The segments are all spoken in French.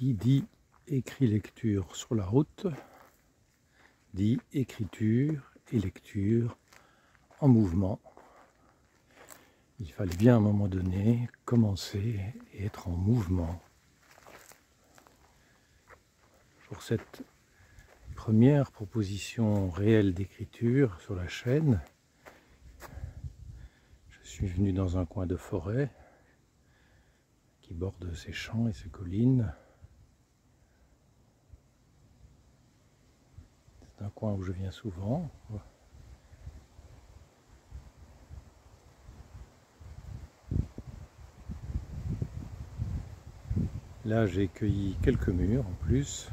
Qui dit écrit-lecture sur la route, dit écriture et lecture en mouvement. Il fallait bien à un moment donné commencer et être en mouvement. Pour cette première proposition réelle d'écriture sur la chaîne, je suis venu dans un coin de forêt qui borde ces champs et ces collines. C'est un coin où je viens souvent. Là, j'ai cueilli quelques mûres en plus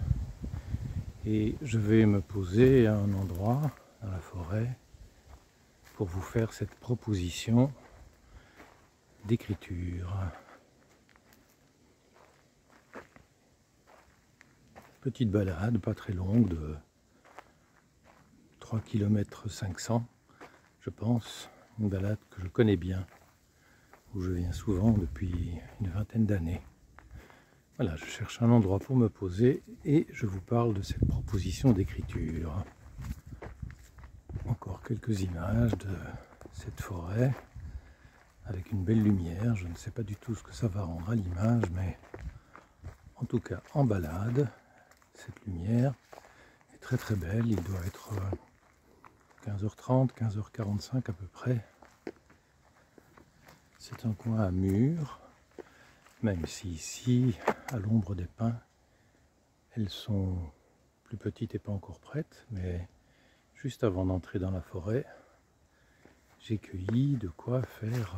et je vais me poser à un endroit dans la forêt pour vous faire cette proposition d'écriture. Petite balade, pas très longue, de 3 km 500, je pense. Une balade que je connais bien, où je viens souvent depuis une vingtaine d'années. Voilà, je cherche un endroit pour me poser et je vous parle de cette proposition d'écriture. Encore quelques images de cette forêt avec une belle lumière. Je ne sais pas du tout ce que ça va rendre à l'image, mais en tout cas en balade, cette lumière est très très belle. Il doit être 15h30, 15h45 à peu près. C'est un coin à mûres, même si ici, à l'ombre des pins, elles sont plus petites et pas encore prêtes, mais juste avant d'entrer dans la forêt, j'ai cueilli de quoi faire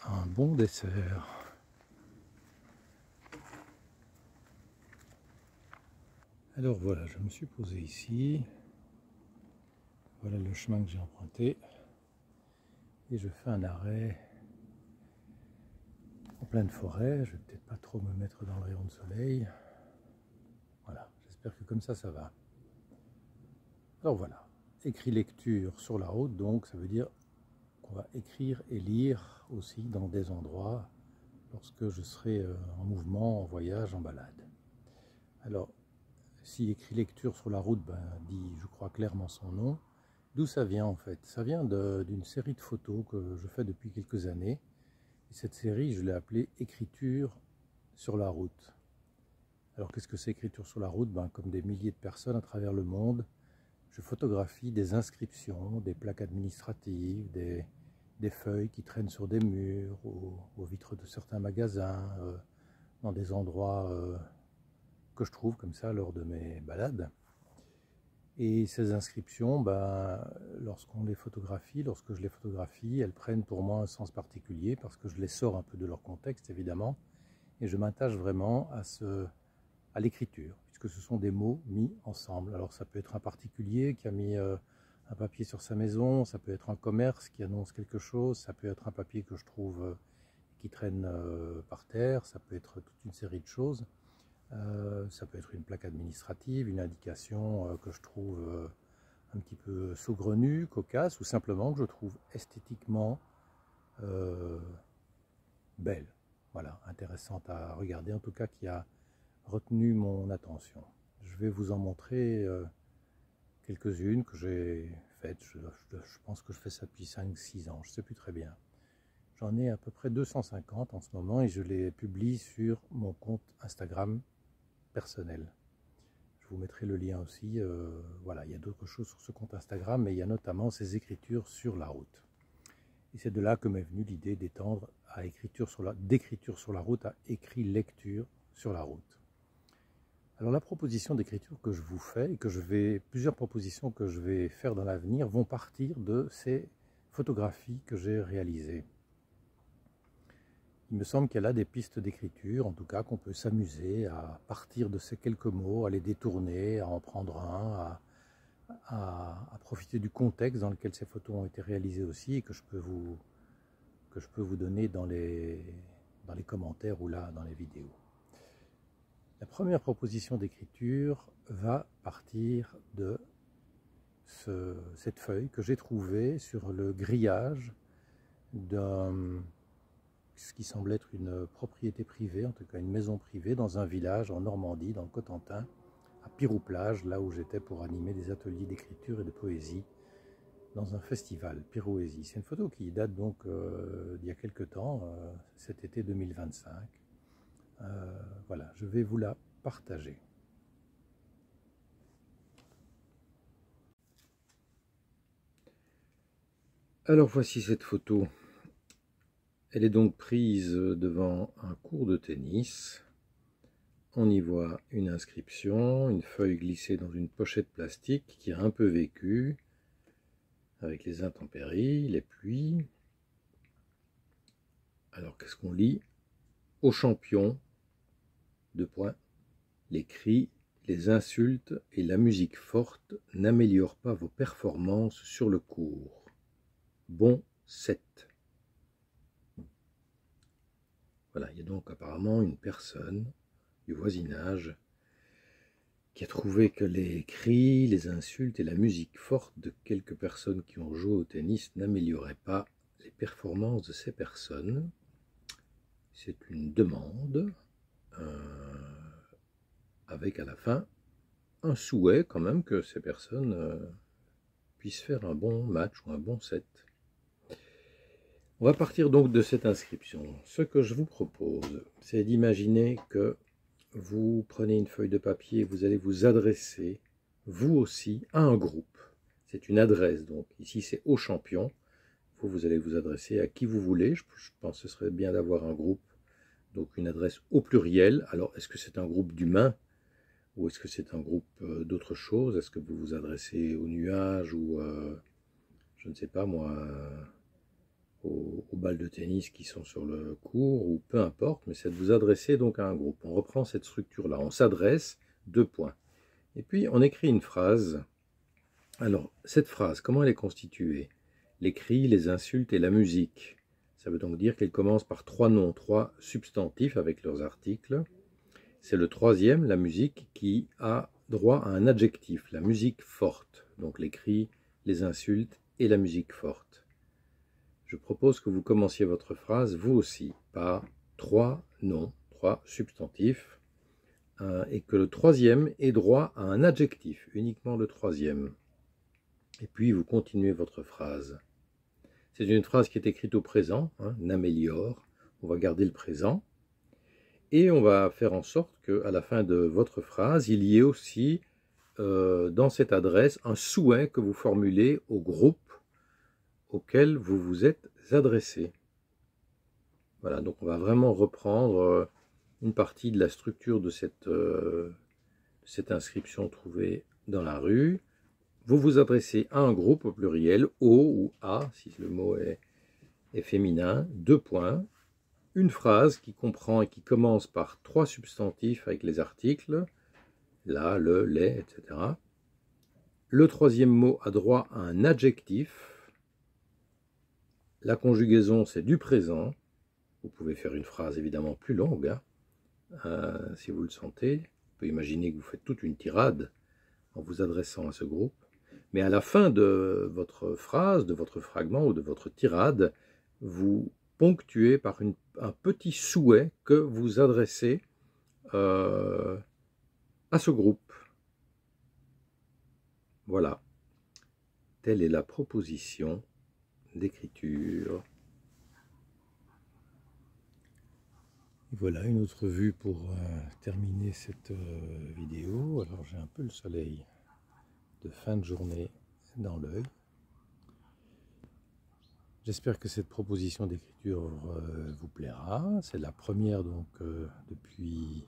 un bon dessert. Alors voilà, je me suis posé ici. Voilà le chemin que j'ai emprunté. Et je fais un arrêt en pleine forêt. Je vais peut-être pas trop me mettre dans le rayon de soleil. Voilà, j'espère que comme ça va. Alors voilà, écrit-lecture sur la route, donc ça veut dire qu'on va écrire et lire aussi dans des endroits lorsque je serai en mouvement, en voyage, en balade. Alors, si écrit-lecture sur la route dit, je crois clairement son nom, d'où ça vient en fait? Ça vient d'une série de photos que je fais depuis quelques années. Et cette série, je l'ai appelée Écriture sur la route. Alors qu'est-ce que c'est écriture sur la route? Comme des milliers de personnes à travers le monde, je photographie des inscriptions, des plaques administratives, des feuilles qui traînent sur des murs, aux vitres de certains magasins, dans des endroits que je trouve comme ça lors de mes balades. Et ces inscriptions, lorsqu'on les photographie, lorsque je les photographie, elles prennent pour moi un sens particulier parce que je les sors un peu de leur contexte évidemment et je m'attache vraiment à l'écriture puisque ce sont des mots mis ensemble. Alors ça peut être un particulier qui a mis un papier sur sa maison, ça peut être un commerce qui annonce quelque chose, ça peut être un papier que je trouve qui traîne par terre, ça peut être toute une série de choses. Ça peut être une plaque administrative, une indication que je trouve un petit peu saugrenue, cocasse, ou simplement que je trouve esthétiquement belle. Voilà, intéressante à regarder, en tout cas qui a retenu mon attention. Je vais vous en montrer quelques-unes que j'ai faites. Je pense que je fais ça depuis 5-6 ans, je ne sais plus très bien. J'en ai à peu près 250 en ce moment et je les publie sur mon compte Instagram personnel. Je vous mettrai le lien aussi. Voilà, il y a d'autres choses sur ce compte Instagram, mais il y a notamment ces écritures sur la route. Et c'est de là que m'est venue l'idée d'étendre d'écriture sur la route à écrit-lecture sur la route. Alors la proposition d'écriture que je vous fais, et plusieurs propositions que je vais faire dans l'avenir vont partir de ces photographies que j'ai réalisées. Il me semble qu'elle a des pistes d'écriture, en tout cas qu'on peut s'amuser à partir de ces quelques mots, à les détourner, à en prendre un, à profiter du contexte dans lequel ces photos ont été réalisées aussi et que je peux vous donner dans les commentaires ou là dans les vidéos. La première proposition d'écriture va partir de cette feuille que j'ai trouvée sur le grillage d'un ce qui semble être une propriété privée, en tout cas une maison privée, dans un village en Normandie, dans le Cotentin, à Piroux-Plage, là où j'étais pour animer des ateliers d'écriture et de poésie dans un festival, Piroésie. C'est une photo qui date donc d'il y a quelque temps, cet été 2025. Voilà, je vais vous la partager. Alors voici cette photo. Elle est donc prise devant un court de tennis. On y voit une inscription, une feuille glissée dans une pochette plastique qui a un peu vécu, avec les intempéries, les pluies. Alors qu'est-ce qu'on lit? Aux champions, deux points, les cris, les insultes et la musique forte n'améliorent pas vos performances sur le court. Bon 7. Voilà, il y a donc apparemment une personne du voisinage qui a trouvé que les cris, les insultes et la musique forte de quelques personnes qui ont joué au tennis n'amélioraient pas les performances de ces personnes. C'est une demande avec à la fin un souhait quand même que ces personnes puissent faire un bon match ou un bon set. On va partir donc de cette inscription. Ce que je vous propose, c'est d'imaginer que vous prenez une feuille de papier et vous allez vous adresser, vous aussi, à un groupe. C'est une adresse, donc. Ici, c'est aux champions. Vous allez vous adresser à qui vous voulez. Je pense que ce serait bien d'avoir un groupe, donc une adresse au pluriel. Alors, est-ce que c'est un groupe d'humains ou est-ce que c'est un groupe d'autre chose? Est-ce que vous vous adressez aux nuages ou, je ne sais pas moi, aux balles de tennis qui sont sur le court, ou peu importe, mais c'est de vous adresser donc à un groupe. On reprend cette structure-là, on s'adresse, deux points. Et puis on écrit une phrase. Alors, cette phrase, comment elle est constituée? Les cris, les insultes et la musique. Ça veut donc dire qu'elle commence par trois noms, trois substantifs avec leurs articles. C'est le troisième, la musique, qui a droit à un adjectif, la musique forte. Donc les cris, les insultes et la musique forte. Je propose que vous commenciez votre phrase, vous aussi, par trois noms, trois substantifs, et que le troisième ait droit à un adjectif, uniquement le troisième. Et puis vous continuez votre phrase. C'est une phrase qui est écrite au présent, n'améliore, on va garder le présent, et on va faire en sorte qu'à la fin de votre phrase, il y ait aussi, dans cette adresse, un souhait que vous formulez au groupe auquel vous vous êtes adressé. Voilà, donc on va vraiment reprendre une partie de la structure de cette inscription trouvée dans la rue. Vous vous adressez à un groupe au pluriel, au ou à, si le mot est féminin, deux points, une phrase qui comprend et qui commence par trois substantifs avec les articles, la, le, les, etc. Le troisième mot a droit à un adjectif. La conjugaison, c'est du présent. Vous pouvez faire une phrase évidemment plus longue, si vous le sentez. On peut imaginer que vous faites toute une tirade en vous adressant à ce groupe. Mais à la fin de votre phrase, de votre fragment ou de votre tirade, vous ponctuez par un petit souhait que vous adressez à ce groupe. Voilà. Telle est la proposition d'écriture. Voilà une autre vue pour terminer cette vidéo. Alors j'ai un peu le soleil de fin de journée dans l'œil. J'espère que cette proposition d'écriture vous plaira. C'est la première donc depuis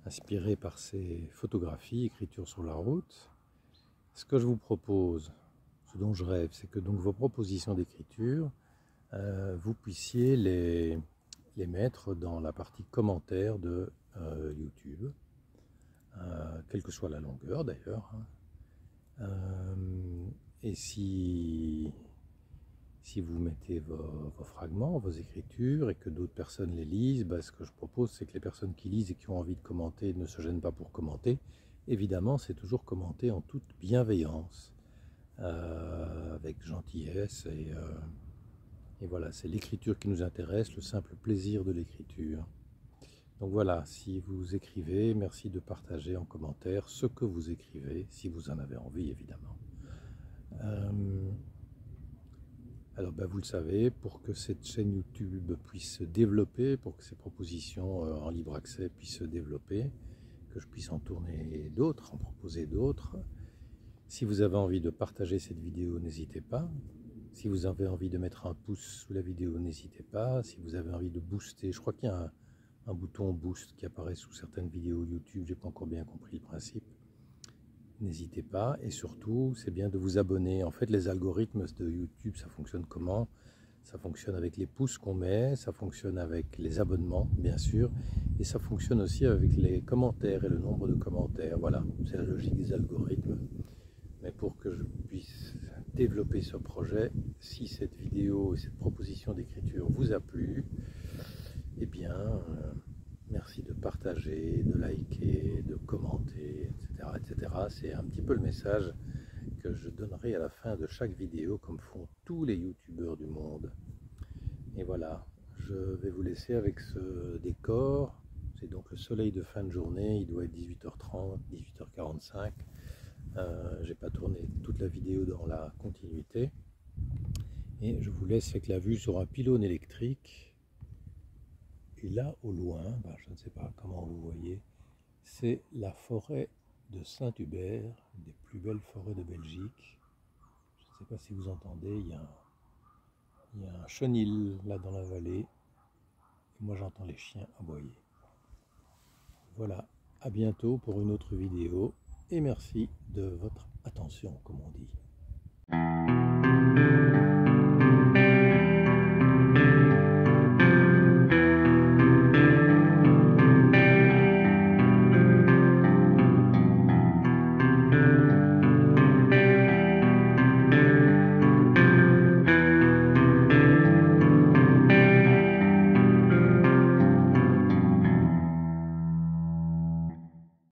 inspirée par ces photographies, écriture sur la route. Ce que je vous propose, ce dont je rêve, c'est que donc vos propositions d'écriture, vous puissiez les mettre dans la partie commentaires de YouTube, quelle que soit la longueur d'ailleurs. Et si vous mettez vos fragments, vos écritures, et que d'autres personnes les lisent, ce que je propose, c'est que les personnes qui lisent et qui ont envie de commenter ne se gênent pas pour commenter. Évidemment, c'est toujours commenter en toute bienveillance, avec gentillesse Et voilà, c'est l'écriture qui nous intéresse, le simple plaisir de l'écriture. Donc voilà, si vous écrivez, merci de partager en commentaire ce que vous écrivez, si vous en avez envie évidemment. Alors vous le savez, pour que cette chaîne YouTube puisse se développer, pour que ces propositions en libre accès puissent se développer, que je puisse en tourner d'autres, en proposer d'autres, si vous avez envie de partager cette vidéo, n'hésitez pas. Si vous avez envie de mettre un pouce sous la vidéo, n'hésitez pas. Si vous avez envie de booster, je crois qu'il y a un bouton boost qui apparaît sous certaines vidéos YouTube, je n'ai pas encore bien compris le principe. N'hésitez pas, et surtout, c'est bien de vous abonner. En fait, les algorithmes de YouTube, ça fonctionne comment? Ça fonctionne avec les pouces qu'on met, ça fonctionne avec les abonnements, bien sûr, et ça fonctionne aussi avec les commentaires et le nombre de commentaires. Voilà, c'est la logique des algorithmes. Mais pour que je puisse développer ce projet, si cette vidéo et cette proposition d'écriture vous a plu, eh bien, merci de partager, de liker, de commenter, etc. etc. C'est un petit peu le message que je donnerai à la fin de chaque vidéo, comme font tous les youtubeurs du monde. Et voilà, je vais vous laisser avec ce décor. C'est donc le soleil de fin de journée, il doit être 18h30, 18h45. J'ai pas tourné toute la vidéo dans la continuité. Et je vous laisse avec la vue sur un pylône électrique. Et là, au loin, je ne sais pas comment vous voyez, c'est la forêt de Saint-Hubert, une des plus belles forêts de Belgique. Je ne sais pas si vous entendez, il y a un chenil là dans la vallée. Et moi, j'entends les chiens aboyer. Voilà, à bientôt pour une autre vidéo. Et merci de votre attention, comme on dit.